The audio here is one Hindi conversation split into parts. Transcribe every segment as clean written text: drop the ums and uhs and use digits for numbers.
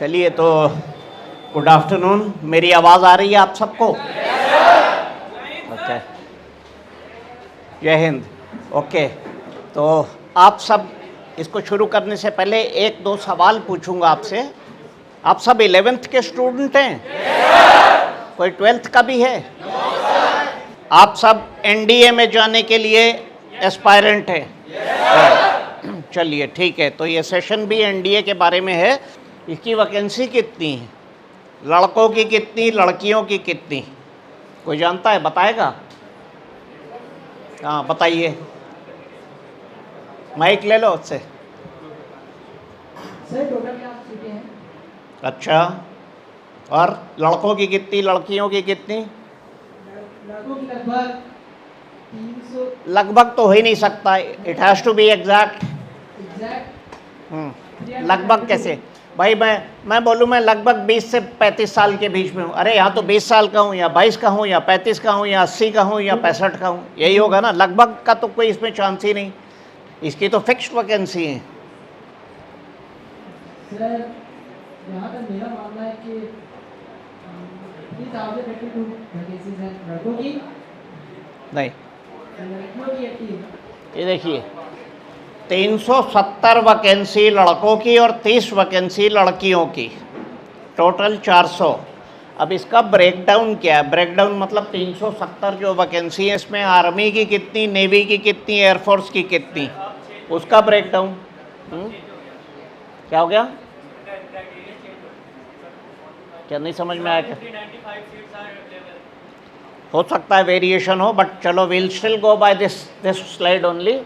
चलिए तो गुड आफ्टरनून। मेरी आवाज़ आ रही है आप सबको? ओके, जय हिंद। ओके, तो आप सब इसको शुरू करने से पहले एक दो सवाल पूछूंगा आपसे। आप सब 11th के स्टूडेंट हैं? कोई 12th का भी है? आप सब एनडीए में जाने के लिए एस्पायरेंट हैं? चलिए ठीक है, तो ये सेशन भी एनडीए के बारे में है। इसकी वैकेंसी कितनी है, लड़कों की कितनी, लड़कियों की कितनी, कोई जानता है? बताएगा? हाँ बताइए, माइक ले लो उससे। सर टोटल 8 सीटें हैं। अच्छा, और लड़कों की कितनी, लड़कियों की कितनी? लड़कों की लगभग 300। लगभग तो हो ही नहीं सकता, it has to be exact. लगभग कैसे भाई? मैं बोलूँ मैं लगभग 20 से 35 साल के बीच में हूँ। अरे यहाँ तो 20 साल का हूँ, या 22 का हूँ, या 35 का हूँ, या 80 का हूँ, या 65 का हूँ, यही होगा ना। लगभग का तो कोई इसमें चांस ही नहीं, इसकी तो फिक्स्ड वैकेंसी है। सर यहाँ तक मेरा मानना है कि 3082 वैकेंसीज हैं लड़कों की, नहीं, लड़कियों की 80। ये देखिए 370 वैकेंसी लड़कों की और 30 वैकेंसी लड़कियों की, टोटल 400। अब इसका ब्रेकडाउन क्या है? ब्रेकडाउन मतलब 370 जो वैकेंसी है इसमें आर्मी की कितनी, नेवी की कितनी, एयरफोर्स की कितनी, उसका ब्रेकडाउन। क्या हो गया? क्या नहीं समझ में आया? क्या हो सकता है वेरिएशन हो, बट चलो will still go by this slide only.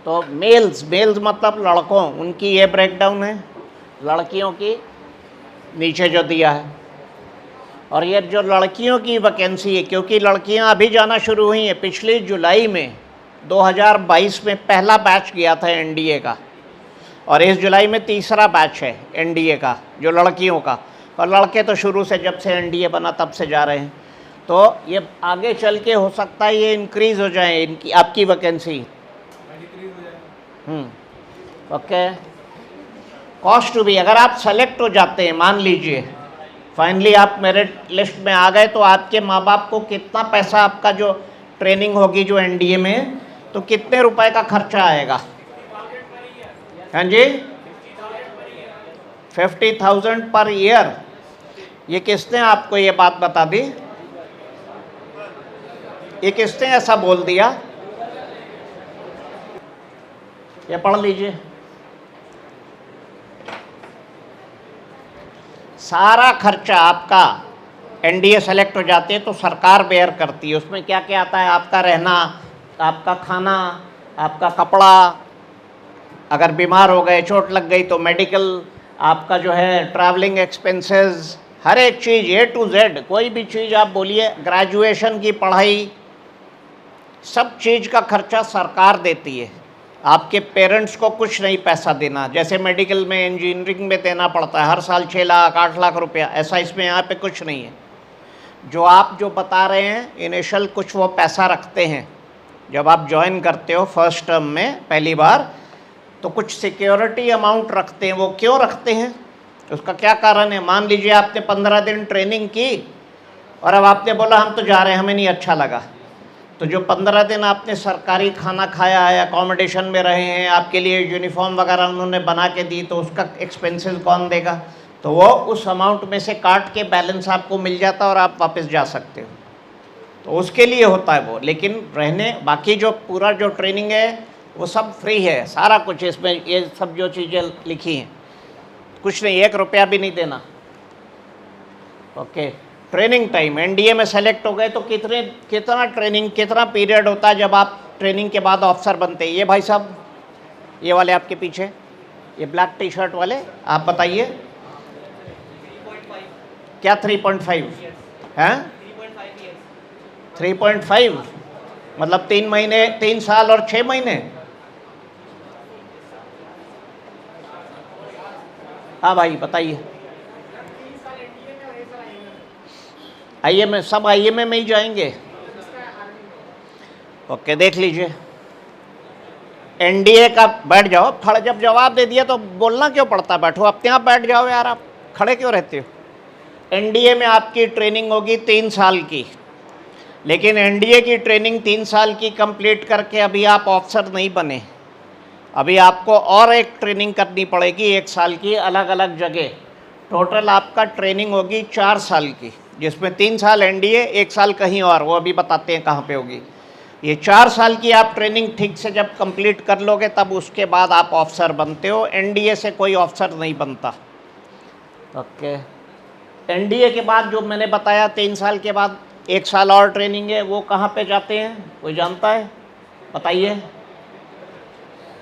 तो मेल्स मतलब लड़कों, उनकी ये ब्रेकडाउन है, लड़कियों की नीचे जो दिया है। और ये जो लड़कियों की वैकेंसी है, क्योंकि लड़कियां अभी जाना शुरू हुई हैं, पिछली जुलाई में 2022 में पहला बैच गया था एनडीए का, और इस जुलाई में तीसरा बैच है एनडीए का जो लड़कियों का। और लड़के तो शुरू से, जब से एनडीए बना तब से जा रहे हैं। तो ये आगे चल के हो सकता है ये इंक्रीज़ हो जाए इनकी, आपकी vacancy. Okay, cost to be, अगर आप सेलेक्ट हो जाते हैं, मान लीजिए फाइनली आप मेरिट लिस्ट में आ गए, तो आपके माँ बाप को कितना पैसा, आपका जो ट्रेनिंग होगी जो एनडीए में, तो कितने रुपए का खर्चा आएगा? हाँ जी, 50,000 पर ईयर। ये किसने आपको ये बात बता दी? ये किसने ऐसा बोल दिया? ये पढ़ लीजिए। सारा खर्चा आपका एनडीए सेलेक्ट हो जाते हैं तो सरकार बेयर करती है। उसमें क्या क्या आता है? आपका रहना, आपका खाना, आपका कपड़ा, अगर बीमार हो गए, चोट लग गई तो मेडिकल, आपका जो है ट्रैवलिंग एक्सपेंसेस, हर एक चीज़ ए टू जेड, कोई भी चीज़ आप बोलिए, ग्रेजुएशन की पढ़ाई, सब चीज़ का खर्चा सरकार देती है। आपके पेरेंट्स को कुछ नहीं पैसा देना, जैसे मेडिकल में, इंजीनियरिंग में देना पड़ता है हर साल 6 लाख 8 लाख रुपया, ऐसा इसमें यहाँ पे कुछ नहीं है। जो आप जो बता रहे हैं इनिशियल कुछ वो पैसा रखते हैं जब आप ज्वाइन करते हो फर्स्ट टर्म में पहली बार, तो कुछ सिक्योरिटी अमाउंट रखते हैं। वो क्यों रखते हैं, उसका क्या कारण है? मान लीजिए आपने 15 दिन ट्रेनिंग की और अब आपने बोला हम तो जा रहे हैं, हमें नहीं अच्छा लगा, तो जो 15 दिन आपने सरकारी खाना खाया है, अकोमोडेशन में रहे हैं, आपके लिए यूनिफॉर्म वगैरह उन्होंने बना के दी, तो उसका एक्सपेंसेस कौन देगा? तो वो उस अमाउंट में से काट के बैलेंस आपको मिल जाता है और आप वापस जा सकते हो। तो उसके लिए होता है वो। लेकिन रहने, बाकी जो पूरा जो ट्रेनिंग है वो सब फ्री है, सारा कुछ इसमें, ये सब जो चीज़ें लिखी हैं, कुछ नहीं, 1 रुपया भी नहीं देना। ओके, ट्रेनिंग टाइम, एनडीए में सेलेक्ट हो गए तो कितना ट्रेनिंग, कितना पीरियड होता है जब आप ट्रेनिंग के बाद ऑफिसर बनते हैं? ये भाई साहब, ये वाले आपके पीछे, ये ब्लैक टी शर्ट वाले, आप बताइए क्या 3.5 हैं? 3.5 मतलब 3 महीने, 3 साल और 6 महीने। हाँ भाई बताइए। आईएमए, सब आईएमए में ही जाएंगे? ओके, देख लीजिए एनडीए का, बैठ जाओ, फड़ जब जवाब दे दिया तो बोलना क्यों पड़ता? बैठो, अपने आप बैठ जाओ यार आप। खड़े क्यों रहते हो? एनडीए में आपकी ट्रेनिंग होगी 3 साल की, लेकिन एनडीए की ट्रेनिंग 3 साल की कंप्लीट करके अभी आप ऑफिसर नहीं बने। अभी आपको और एक ट्रेनिंग करनी पड़ेगी 1 साल की, अलग अलग जगह। टोटल आपका ट्रेनिंग होगी 4 साल की, जिसमें 3 साल एनडीए, 1 साल कहीं और, वो अभी बताते हैं कहाँ पे होगी। ये 4 साल की आप ट्रेनिंग ठीक से जब कंप्लीट कर लोगे तब उसके बाद आप ऑफिसर बनते हो। एनडीए से कोई ऑफिसर नहीं बनता। ओके, एनडीए के बाद जो मैंने बताया 3 साल के बाद 1 साल और ट्रेनिंग है, वो कहाँ पे जाते हैं, कोई जानता है? बताइए।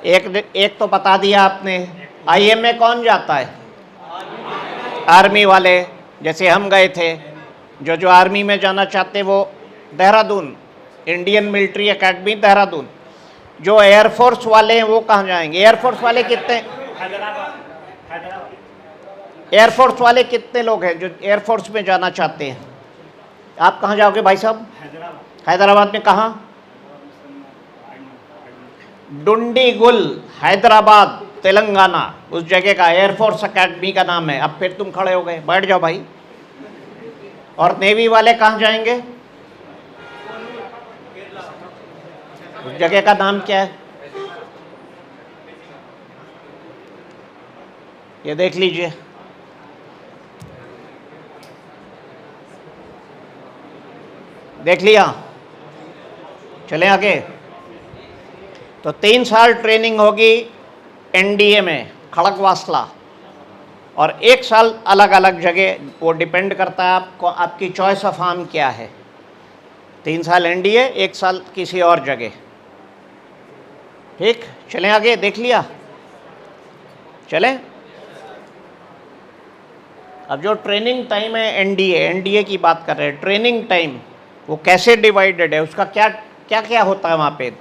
एक तो बता दिया आपने। आईएम में कौन जाता है? आर्मी वाले, जैसे हम गए थे। जो आर्मी में जाना चाहते वो Dehradun, Indian military academy Dehradun. जो एयरफोर्स वाले हैं वो कहाँ जाएंगे? एयरफोर्स वाले कितने, एयरफोर्स वाले कितने लोग हैं जो एयरफोर्स में जाना चाहते हैं? आप कहाँ जाओगे भाई साहब? हैदराबाद में कहाँ? डुंडीगुल, हैदराबाद, तेलंगाना, उस जगह का एयरफोर्स एकेडमी का नाम है। अब फिर तुम खड़े हो गए, बैठ जाओ भाई। और नेवी वाले कहाँ जाएंगे? उस जगह का नाम क्या है? ये देख लीजिए। देख लिया? चले आगे। तो 3 साल ट्रेनिंग होगी एनडीए में, खड़गवासला, और 1 साल अलग अलग जगह। वो डिपेंड करता है आपको, आपकी चॉइस ऑफ आर्म क्या है। 3 साल एनडीए, 1 साल किसी और जगह। ठीक, चलें आगे। देख लिया? चलें। अब जो ट्रेनिंग टाइम है एनडीए की बात कर रहे हैं। ट्रेनिंग टाइम वो कैसे डिवाइडेड है, उसका क्या क्या क्या होता है? वहाँ पे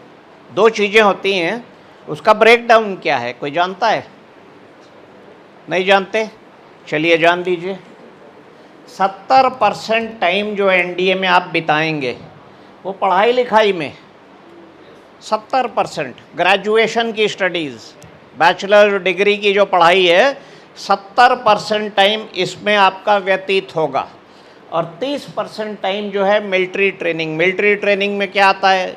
2 चीज़ें होती हैं, उसका ब्रेकडाउन क्या है, कोई जानता है? नहीं जानते? चलिए जान लीजिए। 70% टाइम जो एनडीए में आप बिताएंगे वो पढ़ाई लिखाई में। 70% ग्रेजुएशन की स्टडीज़, बैचलर डिग्री की जो पढ़ाई है, 70% टाइम इसमें आपका व्यतीत होगा। और 30% टाइम जो है मिलिट्री ट्रेनिंग। मिलिट्री ट्रेनिंग में क्या आता है?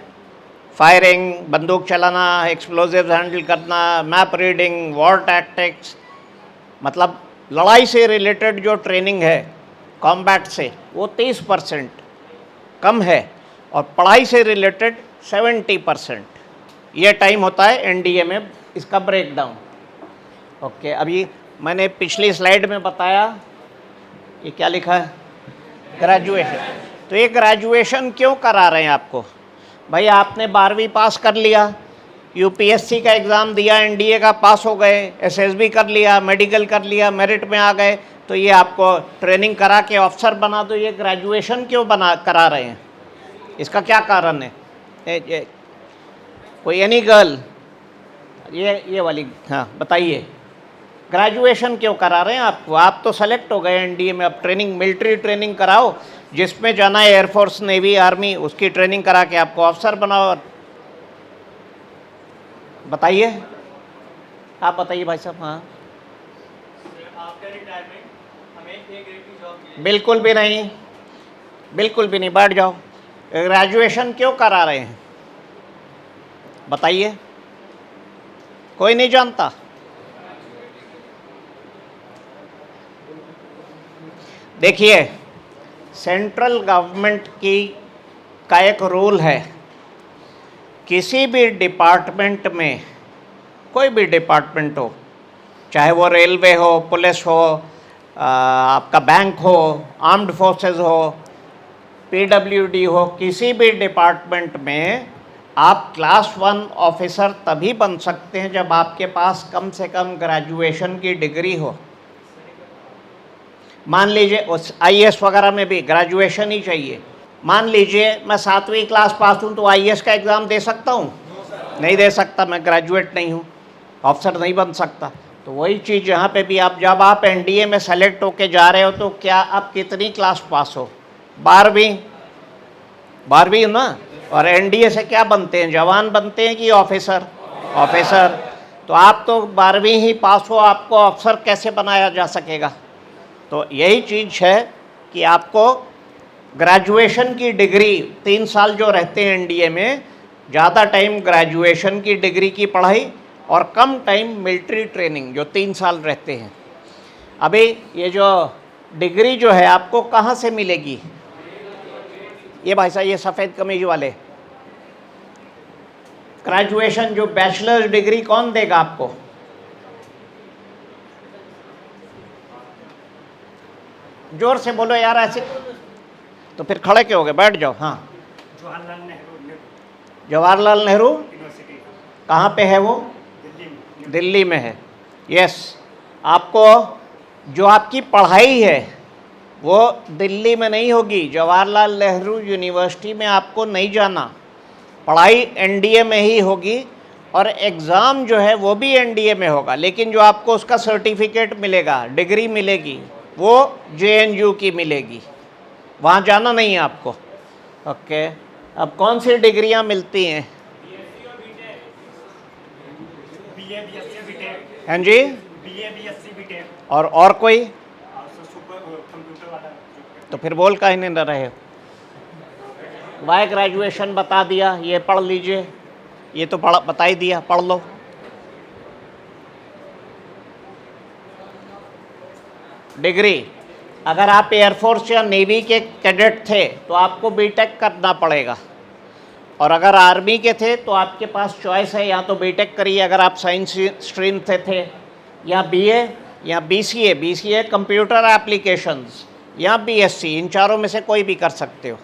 फायरिंग, बंदूक चलाना, एक्सप्लोजिव हैंडल करना, मैप रीडिंग, वॉर टैक्टिक्स, मतलब लड़ाई से रिलेटेड जो ट्रेनिंग है कॉम्बैट से, वो 30% कम है। और पढ़ाई से रिलेटेड 70%। ये टाइम होता है एनडीए में, इसका ब्रेकडाउन। ओके, अभी मैंने पिछली स्लाइड में बताया, ये क्या लिखा है? ग्रेजुएशन। तो ये ग्रेजुएशन क्यों करा रहे हैं आपको? भाई आपने 12वीं पास कर लिया, यूपीएससी का एग्ज़ाम दिया, एनडीए का पास हो गए, एसएसबी कर लिया, मेडिकल कर लिया, मेरिट में आ गए, तो ये आपको ट्रेनिंग करा के ऑफिसर बना दो। ये ग्रेजुएशन क्यों करा रहे हैं? इसका क्या कारण है? कोई एनी गर्ल, ये वाली, हाँ बताइए, ग्रेजुएशन क्यों करा रहे हैं आपको? आप तो सेलेक्ट हो गए एनडीए में। अब ट्रेनिंग, मिलिट्री ट्रेनिंग कराओ, जिसमें जाना है एयरफोर्स, नेवी, आर्मी, उसकी ट्रेनिंग करा के आपको ऑफिसर बनाओ। बताइए, आप बताइए भाई साहब। हाँ, आफ्टर रिटायरमेंट हमें ए ग्रेड की जॉब मिले? बिल्कुल भी नहीं, बिल्कुल भी नहीं। बैठ जाओ। ग्रेजुएशन क्यों करा रहे हैं बताइए? कोई नहीं जानता? देखिए, सेंट्रल गवर्नमेंट का एक रूल है, किसी भी डिपार्टमेंट में, कोई भी डिपार्टमेंट हो, चाहे वो रेलवे हो, पुलिस हो, आपका बैंक हो, आर्म्ड फोर्सेस हो, पीडब्ल्यूडी हो, किसी भी डिपार्टमेंट में आप क्लास 1 ऑफिसर तभी बन सकते हैं जब आपके पास कम से कम ग्रेजुएशन की डिग्री हो। मान लीजिए उस आईएएस वगैरह में भी ग्रेजुएशन ही चाहिए। मान लीजिए मैं 7वीं क्लास पास हूँ, तो आईएएस का एग्ज़ाम दे सकता हूँ? नहीं दे सकता, मैं ग्रेजुएट नहीं हूँ, ऑफिसर नहीं बन सकता। तो वही चीज़ यहाँ पे भी, आप जब आप एनडीए में सेलेक्ट होके जा रहे हो, तो क्या आप कितनी क्लास पास हो? 12वीं ना। और एनडीए से क्या बनते हैं, जवान बनते हैं कि ऑफिसर? ऑफिसर। तो आप तो 12वीं ही पास हो, आपको ऑफिसर कैसे बनाया जा सकेगा? तो यही चीज़ है कि आपको ग्रेजुएशन की डिग्री 3 साल जो रहते हैं एनडीए में, ज़्यादा टाइम ग्रेजुएशन की डिग्री की पढ़ाई और कम टाइम मिलिट्री ट्रेनिंग जो 3 साल रहते हैं। अभी ये जो डिग्री जो है आपको कहाँ से मिलेगी? ये भाई साहब, ये सफ़ेद कमीज वाले, ग्रेजुएशन जो बैचलर्स डिग्री कौन देगा आपको? जोर से बोलो यार, ऐसे तो फिर खड़े क्यों हो गए? बैठ जाओ। हाँ, जवाहरलाल नेहरू यूनिवर्सिटी कहाँ पे है वो? दिल्ली में। दिल्ली में है। यस, आपको जो आपकी पढ़ाई है वो दिल्ली में नहीं होगी, जवाहरलाल नेहरू यूनिवर्सिटी में आपको नहीं जाना, पढ़ाई एनडीए में ही होगी और एग्ज़ाम जो है वो भी एनडीए में होगा, लेकिन जो आपको उसका सर्टिफिकेट मिलेगा, डिग्री मिलेगी, वो जेएनयू की मिलेगी, वहाँ जाना नहीं है आपको। ओके, अब कौन सी डिग्रियाँ मिलती हैं? BA BSc BTech. हैं जी? बीए बीएससी बीटेक और कोई? सुपर कंप्यूटर वाला। तो फिर बोल काहे नहीं रहे? वाई ग्रेजुएशन बता दिया, ये पढ़ लीजिए, ये तो पढ़ बता ही दिया, पढ़ लो। डिग्री, अगर आप एयरफोर्स या नेवी के कैडेट थे तो आपको बीटेक करना पड़ेगा, और अगर आर्मी के थे तो आपके पास चॉइस है, या तो बीटेक करिए अगर आप साइंस स्ट्रीम से थे, या बीए या बीसीए कंप्यूटर एप्लीकेशंस, या बीएससी, इन चारों में से कोई भी कर सकते हो।